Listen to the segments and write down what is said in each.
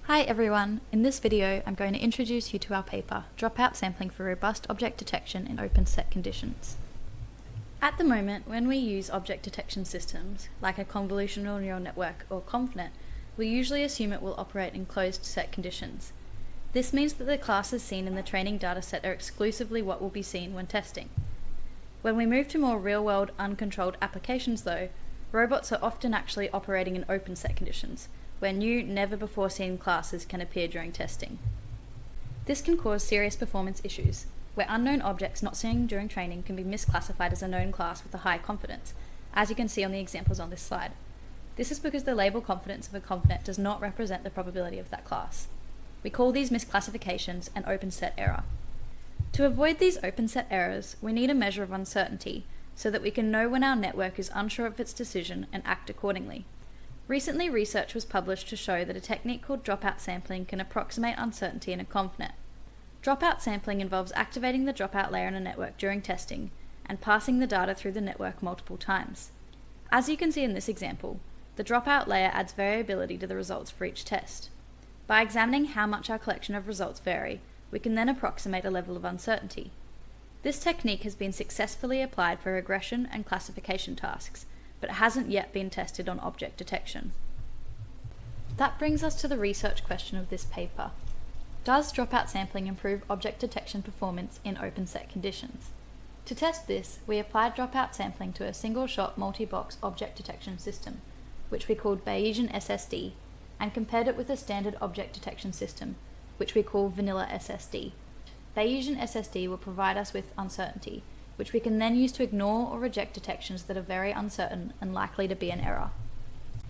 Hi everyone, in this video I'm going to introduce you to our paper, Dropout Sampling for Robust Object Detection in Open Set Conditions. At the moment, when we use object detection systems, like a convolutional neural network or ConvNet, we usually assume it will operate in closed set conditions. This means that the classes seen in the training dataset are exclusively what will be seen when testing. When we move to more real-world, uncontrolled applications though, robots are often actually operating in open set conditions, where new, never-before-seen classes can appear during testing. This can cause serious performance issues, where unknown objects not seen during training can be misclassified as a known class with a high confidence, as you can see on the examples on this slide. This is because the label confidence of a ConvNet does not represent the probability of that class. We call these misclassifications an open set error. To avoid these open set errors, we need a measure of uncertainty so that we can know when our network is unsure of its decision and act accordingly. Recently, research was published to show that a technique called dropout sampling can approximate uncertainty in a ConvNet. Dropout sampling involves activating the dropout layer in a network during testing and passing the data through the network multiple times. As you can see in this example, the dropout layer adds variability to the results for each test. By examining how much our collection of results vary, we can then approximate a level of uncertainty. This technique has been successfully applied for regression and classification tasks, but it hasn't yet been tested on object detection. That brings us to the research question of this paper. Does dropout sampling improve object detection performance in open set conditions? To test this, we applied dropout sampling to a single-shot multi-box object detection system, which we called Bayesian SSD, and compared it with a standard object detection system, which we call vanilla SSD. Bayesian SSD will provide us with uncertainty, which we can then use to ignore or reject detections that are very uncertain and likely to be an error.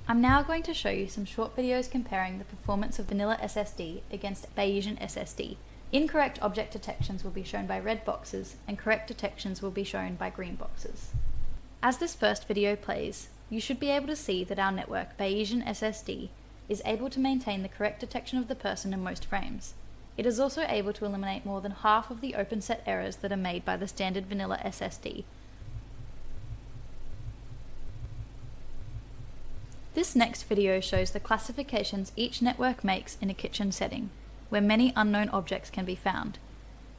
I'm now going to show you some short videos comparing the performance of vanilla SSD against Bayesian SSD. Incorrect object detections will be shown by red boxes, and correct detections will be shown by green boxes. As this first video plays, you should be able to see that our network, Bayesian SSD, is able to maintain the correct detection of the person in most frames. It is also able to eliminate more than half of the open set errors that are made by the standard vanilla SSD. This next video shows the classifications each network makes in a kitchen setting, where many unknown objects can be found.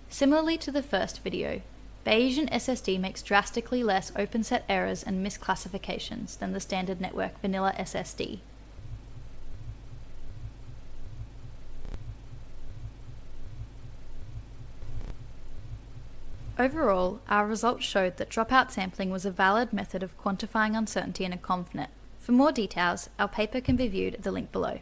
Similarly to the first video, Bayesian SSD makes drastically less open set errors and misclassifications than the standard network vanilla SSD. Overall, our results showed that dropout sampling was a valid method of quantifying uncertainty in a ConvNet. For more details, our paper can be viewed at the link below.